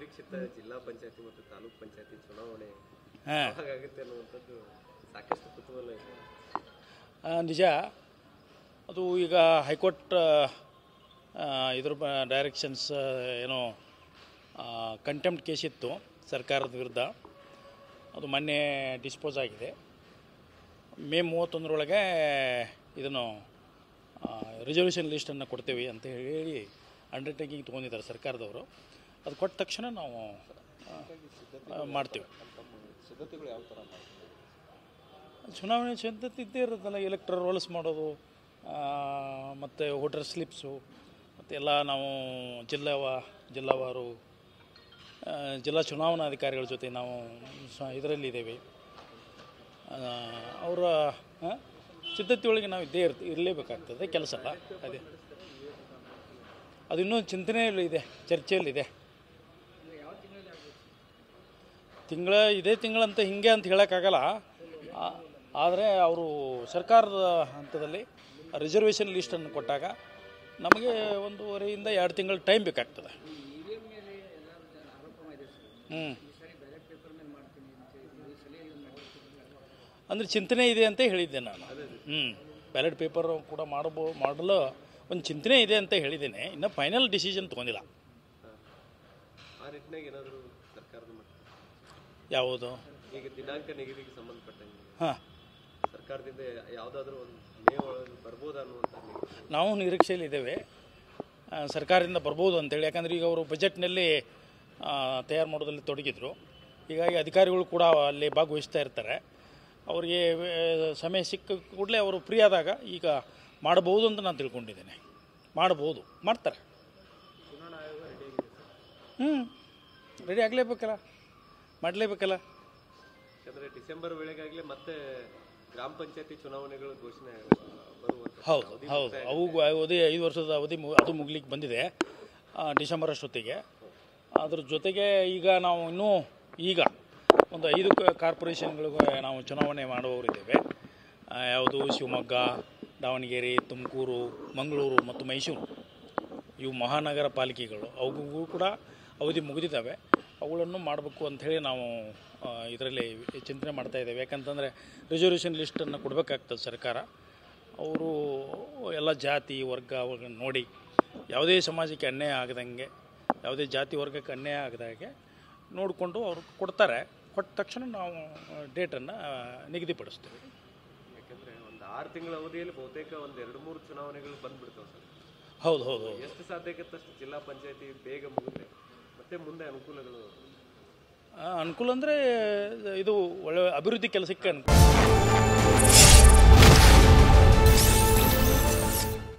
ಅನಿರೀಕ್ಷಿತ ಜಿಲ್ಲಾ ಪಂಚಾಯತಿ ಮತ್ತು ತಾಲೂಕು ಪಂಚಾಯತಿ ಚುನಾವಣೆ ಆಗುತ್ತೆ ಅನ್ನುವಂಥದ್ದು ಸಾಕಷ್ಟು ಕುತೂಹಲ ಇದೆ. ನಿಜ, ಅದು ಈಗ ಹೈಕೋರ್ಟ್ ಇದ್ರ ಡೈರೆಕ್ಷನ್ಸ್ ಏನೋ ಕಂಟೆಂಪ್ಟ್ ಕೇಸ್ ಇತ್ತು ಸರ್ಕಾರದ ವಿರುದ್ಧ, ಅದು ಮೊನ್ನೆ ಡಿಸ್ಪೋಸ್ ಆಗಿದೆ. ಮೇ 31ರೊಳಗೆ ಇದನ್ನು ರಿಸರ್ವೇಷನ್ ಲಿಸ್ಟನ್ನು ಕೊಡ್ತೇವೆ ಅಂತ ಹೇಳಿ ಅಂಡರ್ಟೇಕಿಂಗ್ ತೊಗೊಂಡಿದ್ದಾರೆ ಸರ್ಕಾರದವರು. ಅದು ಕೊಟ್ಟ ತಕ್ಷಣ ನಾವು ಮಾಡ್ತೀವಿ. ಸಿದ್ಧತೆಗಳು ಯಾವ ಥರ ಚುನಾವಣೆ ಸಿದ್ಧತೆ ಇದ್ದೇ ಇರುತ್ತಲ್ಲ, ಎಲೆಕ್ಟ್ರಲ್ ರೋಲ್ಸ್ ಮಾಡೋದು ಮತ್ತು ವೋಟರ್ ಸ್ಲಿಪ್ಸು ಮತ್ತು ಎಲ್ಲ ನಾವು ಜಿಲ್ಲಾವಾರು ಜಿಲ್ಲಾ ಚುನಾವಣಾಧಿಕಾರಿಗಳ ಜೊತೆ ನಾವು ಇದರಲ್ಲಿದ್ದೇವೆ. ಅವರ ಸಿದ್ಧತೆಯೊಳಗೆ ನಾವು ಇರಲೇಬೇಕಾಗ್ತದೆ, ಕೆಲಸ ಅಲ್ಲ ಅದೇ. ಅದು ಇನ್ನೂ ಚಿಂತನೆಯಲ್ಲೂ ಇದೆ, ಚರ್ಚೆಯಲ್ಲಿದೆ. ಇದೇ ತಿಂಗಳಂತ ಹಿಂಗೆ ಅಂತ ಹೇಳೋಕ್ಕಾಗಲ್ಲ. ಆದರೆ ಅವರು ಸರ್ಕಾರದ ಹಂತದಲ್ಲಿ ರಿಸರ್ವೇಷನ್ ಲಿಸ್ಟನ್ನು ಕೊಟ್ಟಾಗ ನಮಗೆ 1.5 2 ತಿಂಗಳು ಟೈಮ್ ಬೇಕಾಗ್ತದೆ. ಅಂದರೆ ಚಿಂತನೆ ಇದೆ ಅಂತ ಹೇಳಿದ್ದೆ ನಾನು. ಬ್ಯಾಲೆಟ್ ಪೇಪರ್ ಕೂಡ ಮಾಡಲು ಒಂದು ಚಿಂತನೆ ಇದೆ ಅಂತ ಹೇಳಿದ್ದೇನೆ. ಇನ್ನು ಫೈನಲ್ ಡಿಸಿಷನ್ ತೊಗೊಂಡಿಲ್ಲ. ಯಾವುದು ಈಗ ದಿನಾಂಕ ನಿಗದಿಗೆ ಸಂಬಂಧಪಟ್ಟಂಗೆ ಸರ್ಕಾರದಿಂದ ಯಾವುದಾದ್ರೂ ಒಂದು ಮೇ ಒಳಗೆ ಬರ್ಬೋದು ಅನ್ನುವಂಥ ನಾವು ನಿರೀಕ್ಷೆಯಲ್ಲಿದ್ದೇವೆ ಸರ್ಕಾರದಿಂದ ಬರ್ಬೋದು ಅಂತೇಳಿ. ಯಾಕಂದರೆ ಈಗ ಅವರು ಬಜೆಟ್ನಲ್ಲಿ ತಯಾರು ಮಾಡೋದ್ರಲ್ಲಿ ತೊಡಗಿದ್ರು. ಹೀಗಾಗಿ ಅಧಿಕಾರಿಗಳು ಕೂಡ ಅಲ್ಲಿ ಭಾಗವಹಿಸ್ತಾ ಇರ್ತಾರೆ. ಅವರಿಗೆ ಸಮಯ ಸಿಕ್ಕ ಕೂಡಲೇ ಅವರು ಫ್ರೀ ಆದಾಗ ಈಗ ಮಾಡಬಹುದು ಅಂತ ನಾನು ತಿಳ್ಕೊಂಡಿದ್ದೇನೆ. ಮಾಡ್ಬೋದು, ಮಾಡ್ತಾರೆ. ರೆಡಿ ಆಗಲೇಬೇಕಲ್ಲ, ಮಾಡಲೇಬೇಕಲ್ಲ. ಯಾಕಂದರೆ ಡಿಸೆಂಬರ್ ವೇಳೆಗಾಗಲೇ ಮತ್ತೆ ಗ್ರಾಮ ಪಂಚಾಯತಿ ಚುನಾವಣೆಗಳು ಘೋಷಣೆ ಬರುವಂಥ. ಹೌದು, ಅವು 5 ವರ್ಷದ ಅವಧಿ ಅದು ಮುಗ್ಲಿಕ್ಕೆ ಬಂದಿದೆ ಡಿಸೆಂಬರ್ ಅಷ್ಟೊತ್ತಿಗೆ. ಅದ್ರ ಜೊತೆಗೆ ಈಗ ನಾವು ಇನ್ನೂ ಒಂದು 5 ಕಾರ್ಪೊರೇಷನ್ಗಳಿಗೂ ನಾವು ಚುನಾವಣೆ ಮಾಡುವವರಿದ್ದೇವೆ. ಯಾವುದು ಶಿವಮೊಗ್ಗ, ದಾವಣಗೆರೆ, ತುಮಕೂರು, ಮಂಗಳೂರು ಮತ್ತು ಮೈಸೂರು, ಇವು ಮಹಾನಗರ ಪಾಲಿಕೆಗಳು. ಅವುಗೂ ಕೂಡ ಅವಧಿ ಮುಗಿದಿದ್ದಾವೆ. ಅವುಗಳನ್ನು ಮಾಡಬೇಕು ಅಂಥೇಳಿ ನಾವು ಇದರಲ್ಲಿ ಚಿಂತನೆ ಮಾಡ್ತಾಯಿದ್ದೇವೆ. ಯಾಕಂತಂದರೆ ರಿಸರ್ವೇಷನ್ ಲಿಸ್ಟನ್ನು ಕೊಡಬೇಕಾಗ್ತದೆ ಸರ್ಕಾರ. ಅವರು ಎಲ್ಲ ಜಾತಿ ವರ್ಗ ಅವ್ರನ್ನ ನೋಡಿ ಯಾವುದೇ ಸಮಾಜಕ್ಕೆ ಅನ್ಯಾಯ ಆಗದಂಗೆ, ಯಾವುದೇ ಜಾತಿ ವರ್ಗಕ್ಕೆ ಅನ್ಯಾಯ ಆಗದಾಗೆ ನೋಡಿಕೊಂಡು ಅವರು ಕೊಡ್ತಾರೆ. ಕೊಟ್ಟ ತಕ್ಷಣ ನಾವು ಡೇಟನ್ನು ನಿಗದಿಪಡಿಸ್ತೇವೆ. ಯಾಕಂದರೆ ಒಂದು 6 ತಿಂಗಳ ಅವಧಿಯಲ್ಲಿ ಬಹುತೇಕ ಒಂದು 2-3 ಚುನಾವಣೆಗಳು ಬಂದುಬಿಡ್ತಾವೆ ಸರ್. ಹೌದು. ಎಷ್ಟು ಸಾಧ್ಯಕ್ಕಷ್ಟು ಜಿಲ್ಲಾ ಪಂಚಾಯತಿ ಬೇಗ ಮುಗಿದ್ರೆ ಮತ್ತೆ ಮುಂದೆ ಅನುಕೂಲ ಅಂದರೆ ಇದು ಒಳ್ಳೆ ಅಭಿವೃದ್ಧಿ ಕೆಲಸಕ್ಕೆ ಅನುಕೂಲ.